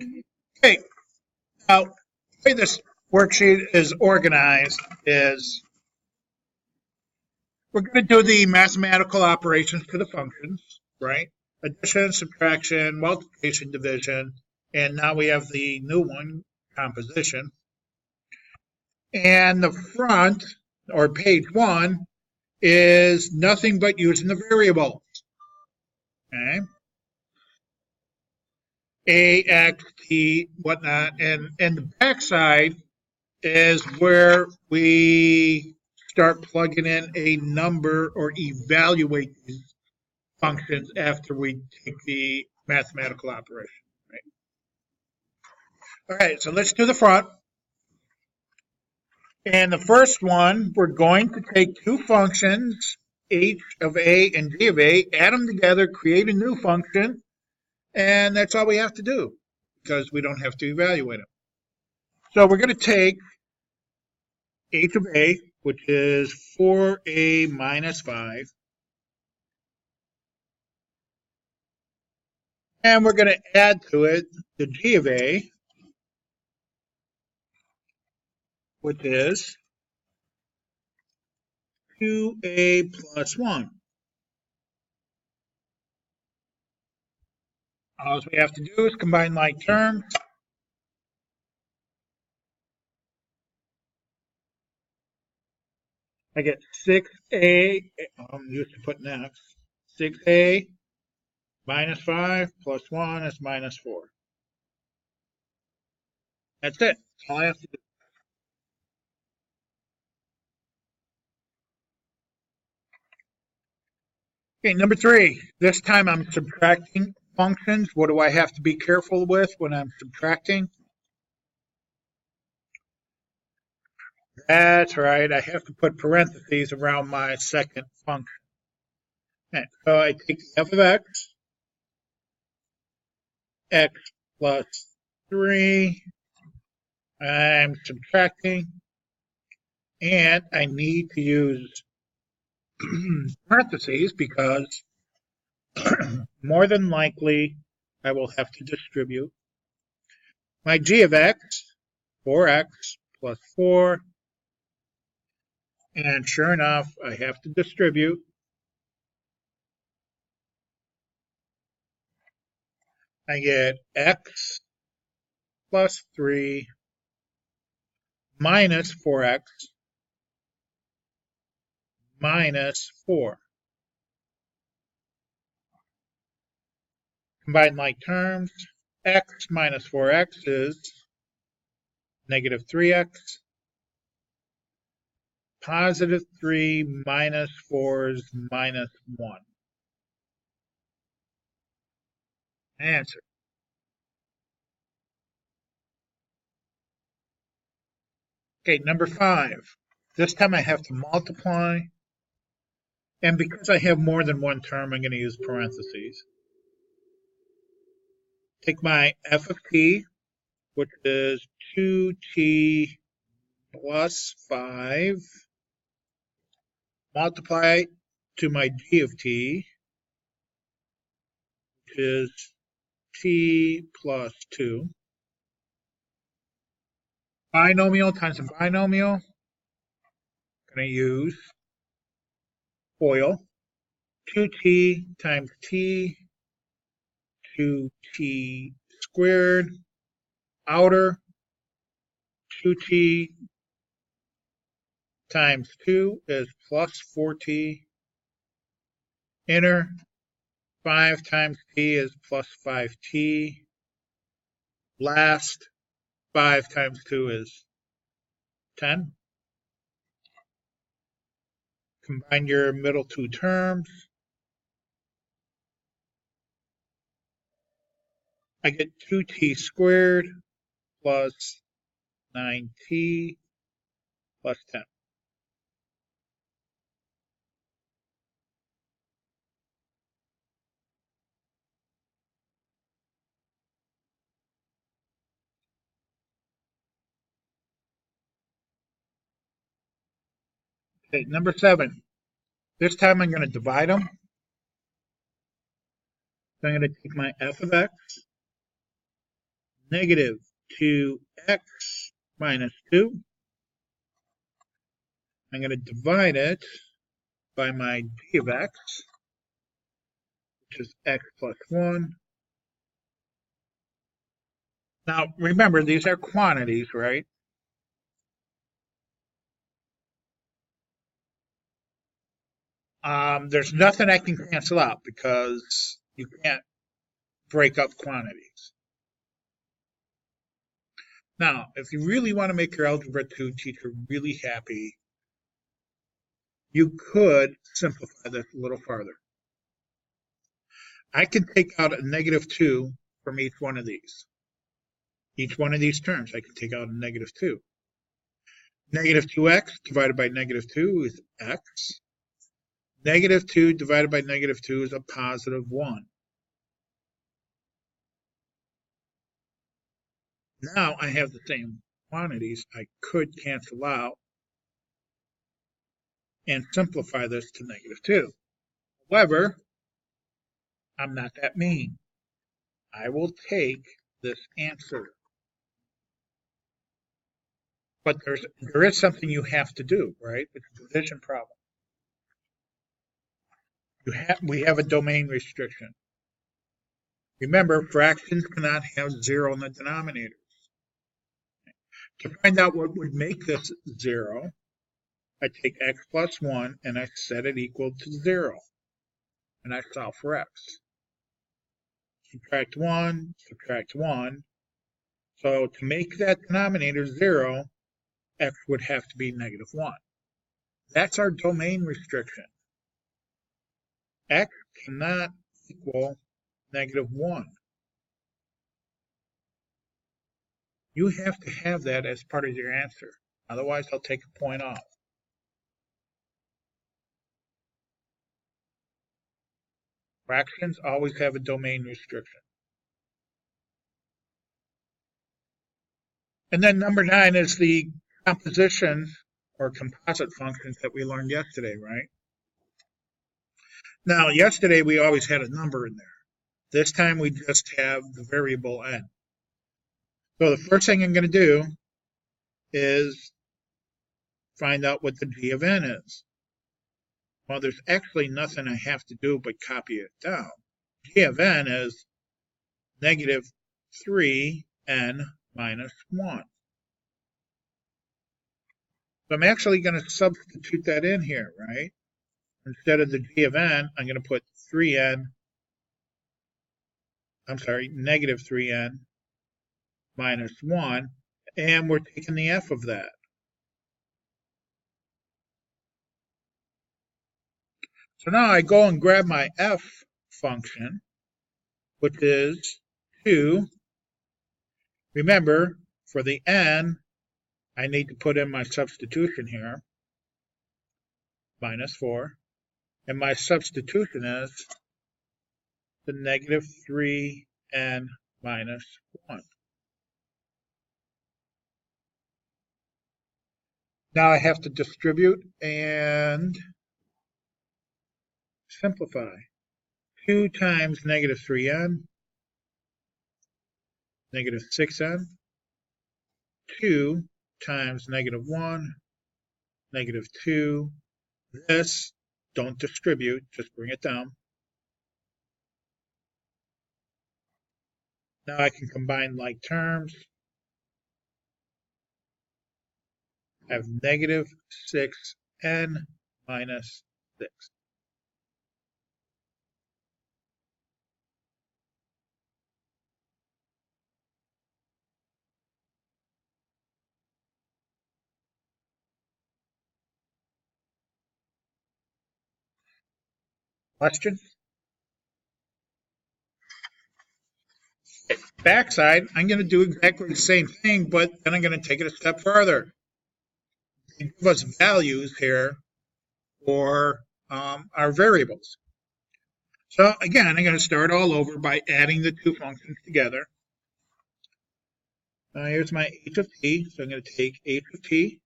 Okay, now the way this worksheet is organized is we're going to do the mathematical operations to the functions, right? Addition, subtraction, multiplication, division, and now we have the new one, composition. And the front, or page one, is nothing but using the variables. Okay? A, X, T, whatnot. And the backside is where we start plugging in a number or evaluate these functions after we take the mathematical operation. Right? All right, so let's do the front. And the first one, we're going to take two functions, h of a and g of a, add them together, create a new function, and that's all we have to do because we don't have to evaluate them. So we're going to take h of a, which is 4a minus 5, and we're going to add to it the g of a, which is 2a plus 1. All we have to do is combine like terms. I get 6a, I'm used to putting x, 6a minus 5 plus 1 is minus 4. That's it. That's all I have to do. Okay, number 3. This time I'm subtracting functions. What do I have to be careful with when I'm subtracting? That's right. I have to put parentheses around my second function. Okay, so I take f of x plus 3. I'm subtracting, and I need to use parentheses because more than likely I will have to distribute my g of x, 4x plus 4, and sure enough, I have to distribute. I get x plus 3 minus 4x minus 4. Combine like terms, x minus 4x is negative 3x. Positive 3 minus 4 is minus 1. Answer. Okay, number 5. This time I have to multiply. And because I have more than one term, I'm going to use parentheses. Take my f of t, which is 2t plus 5, multiply to my g of t, which is t plus 2. Binomial times a binomial, I'm going to use FOIL. 2t times t, 2t squared, outer, 2t times 2 is plus 4t, inner, 5 times t is plus 5t, last, 5 times 2 is 10. Combine your middle two terms. I get 2t squared plus 9t plus 10. Okay, number 7. This time I'm going to divide them. So I'm going to take my f of x negative 2x minus 2. I'm going to divide it by my g of x, which is x plus 1. Now, remember, these are quantities, right? There's nothing I can cancel out because you can't break up quantities. Now, if you really want to make your Algebra 2 teacher really happy, you could simplify this a little farther. I can take out a negative 2 from each one of these. Each one of these terms, I can take out a negative 2. Negative 2x divided by negative 2 is x. Negative 2 divided by negative 2 is a positive 1. Now I have the same quantities I could cancel out and simplify this to negative 2. However, I'm not that mean. I will take this answer. But there is something you have to do, right? It's a division problem. We have a domain restriction. Remember, fractions cannot have 0 in the denominators. To find out what would make this 0, I take x plus 1 and I set it equal to 0. And I solve for x. Subtract 1, subtract 1. So to make that denominator 0, x would have to be negative 1. That's our domain restriction. X cannot equal negative 1. You have to have that as part of your answer. Otherwise, I'll take a point off. Fractions always have a domain restriction. And then number 9 is the composition or composite functions that we learned yesterday, right? Now, yesterday we always had a number in there. This time we just have the variable n. So the first thing I'm going to do is find out what the g of n is. Well, there's actually nothing I have to do but copy it down. G of n is negative 3n minus 1. So I'm actually going to substitute that in here, right? Instead of the g of n, I'm going to put negative 3n minus 1, and we're taking the f of that. So now I go and grab my f function, which is 2. Remember, for the n, I need to put in my substitution here, minus 4. And my substitution is the negative 3n minus 1. Now I have to distribute and simplify. 2 times negative 3n, negative 6n. 2 times negative 1, negative 2. This, don't distribute, just bring it down. Now I can combine like terms. I have negative 6n minus 6. Question? Backside, I'm going to do exactly the same thing, but then I'm going to take it a step further. They give us values here for our variables. So again, I'm going to start all over by adding the two functions together. Here's my h of t, so I'm going to take h of t,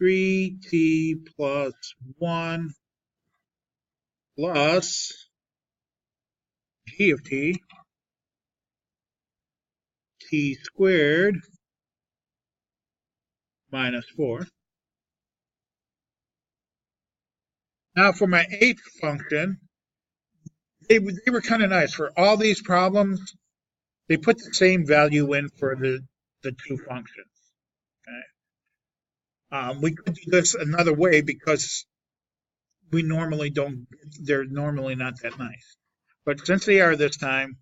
3t plus 1 plus g of t, t squared minus 4. Now for my h function, they were kind of nice. For all these problems, they put the same value in for the two functions. Okay. We could do this another way because we normally don't, they're normally not that nice. But since they are this time,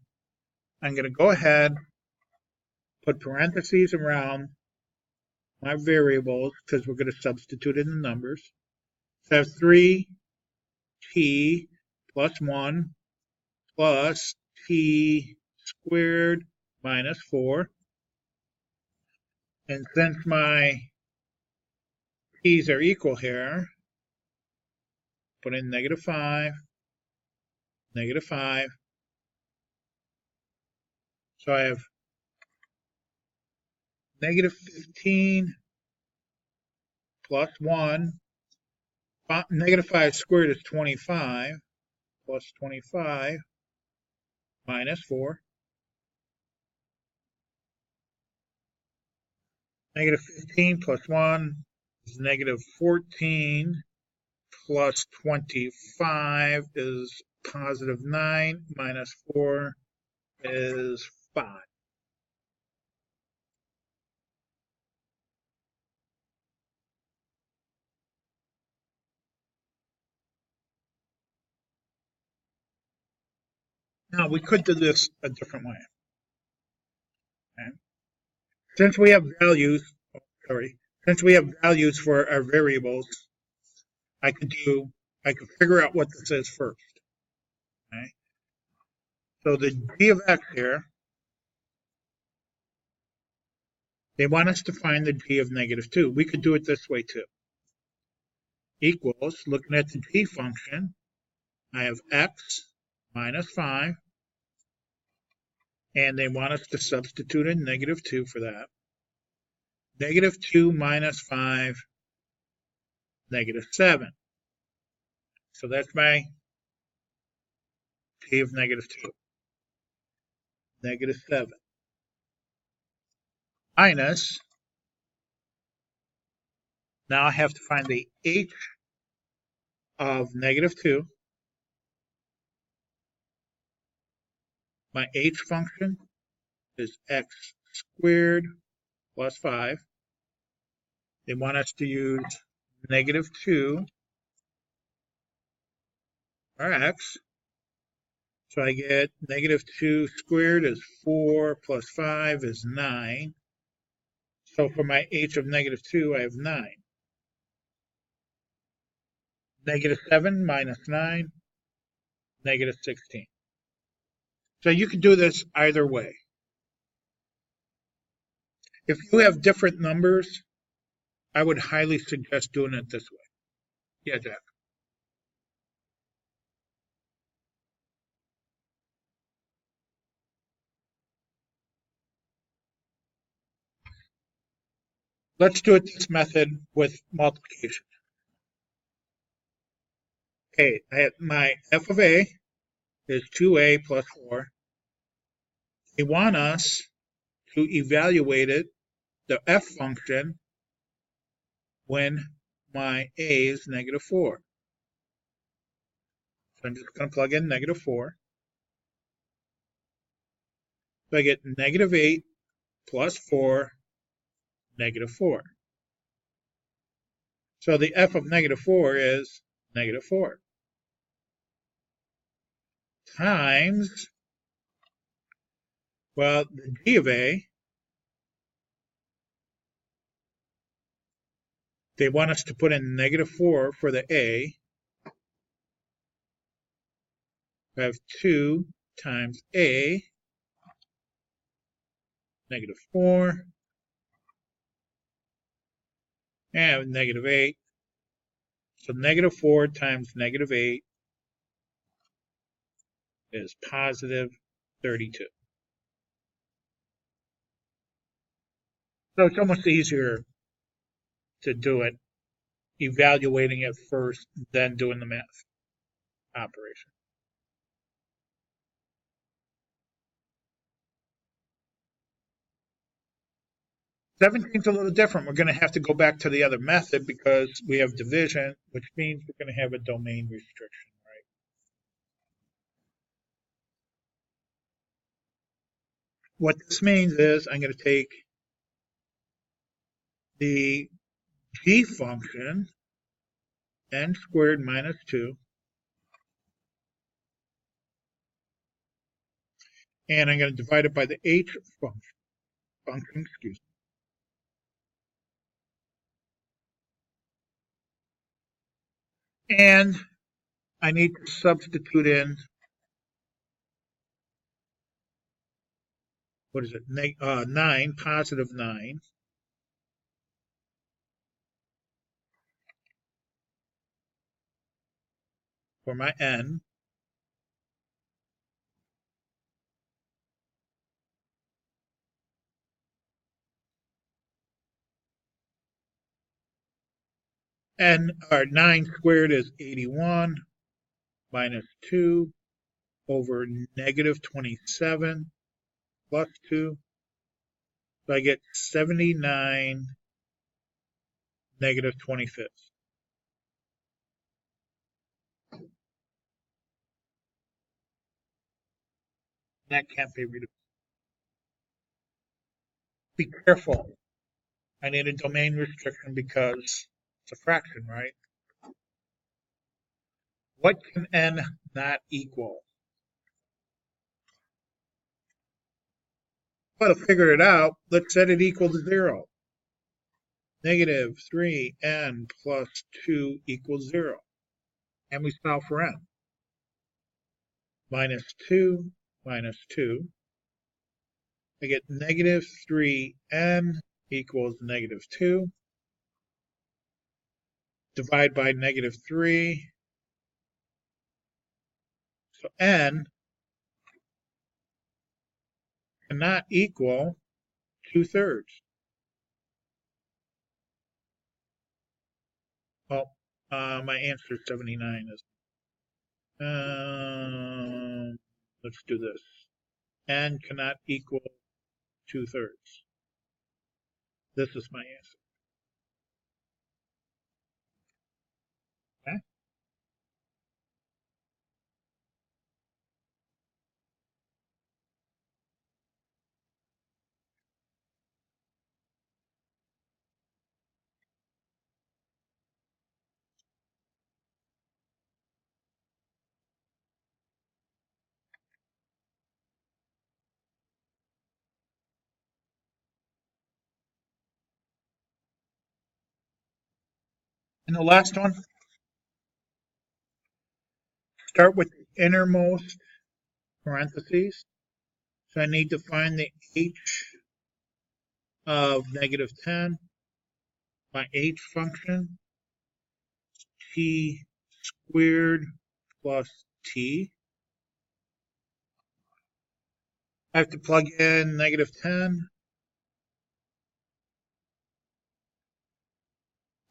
I'm going to go ahead, put parentheses around my variables because we're going to substitute in the numbers. So I have 3t plus 1 plus t squared minus 4. And since my t's are equal here, put in -5, -5. So I have -15 plus 1. -5 squared is 25, plus 25 minus 4. -15 plus 1 is -14, plus 25 is +9, minus 4 is 5. Now we could do this a different way. Okay. Since we have values for our variables, I could figure out what this is first. Okay. So the g of x here, they want us to find the g of -2. We could do it this way too. Equals, looking at the g function, I have x minus 5, and they want us to substitute in -2 for that. -2 minus 5, -7. So that's my g of -2. -7. Minus, now I have to find the h of -2. My h function is x squared plus 5. They want us to use -2 for x. So I get -2 squared is 4 plus 5 is 9. So for my h of -2, I have 9. -7 minus 9, -16. So you can do this either way. If you have different numbers, I would highly suggest doing it this way. Yeah, Jack. Let's do it this method with multiplication. Okay, I have my f of a is 2a plus 4. They want us to evaluate it, the f function, when my a is -4. So I'm just going to plug in -4. So I get -8 plus 4, -4. So the f of -4 is -4 times, well, the g of a, they want us to put in -4 for the a. We have 2 times a, -4, and -8. So -4 times -8 is positive 32. So it's almost easier to do it, evaluating it first, then doing the math operation. 17 is a little different. We're going to have to go back to the other method because we have division, which means we're going to have a domain restriction, right? What this means is I'm going to take the g function, n squared minus 2, and I'm going to divide it by the h function, excuse me. And I need to substitute in, what is it, 9, positive 9, for my n. Or 9 squared is 81 minus 2 over negative 27 plus 2. So I get 79 negative 25ths. That can't be reduced. Be careful. I need a domain restriction because it's a fraction, right? What can n not equal? Well, to figure it out, let's set it equal to 0. Negative 3n plus 2 equals 0. And we solve for n. Minus 2 minus 2. I get negative 3n equals negative 2. Divide by negative 3. So n cannot equal 2/3. Well, my answer is 79. Let's do this. N cannot equal 2/3. This is my answer. Okay. And the last one, start with the innermost parentheses. So I need to find the h of negative 10. My h function, t squared plus t. I have to plug in negative 10.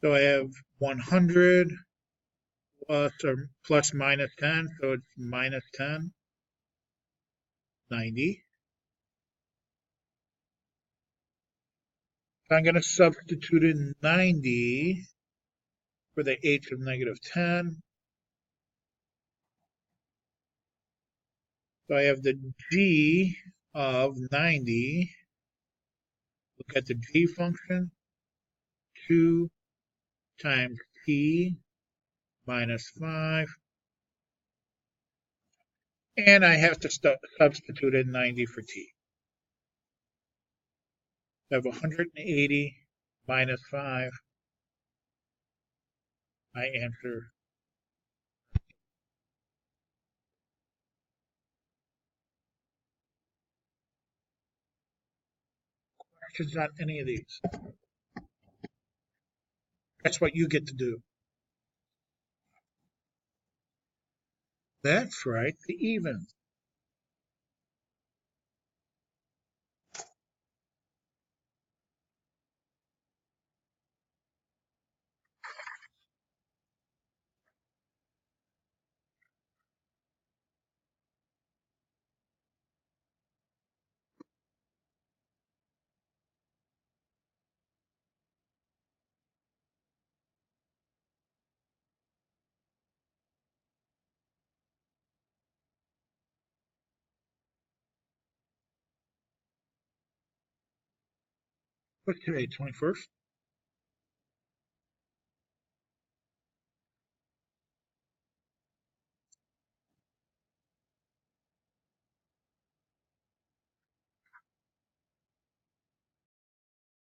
So I have 100 plus minus 10, so it's minus 10, 90. So I'm going to substitute in 90 for the h of negative 10. So I have the g of 90. Look at the g function. 2 times t minus 5. And I have to substitute in 90 for t. I have 180 minus 5. My answer. Questions on any of these? That's what you get to do. That's right, the evens. What's today, 21st?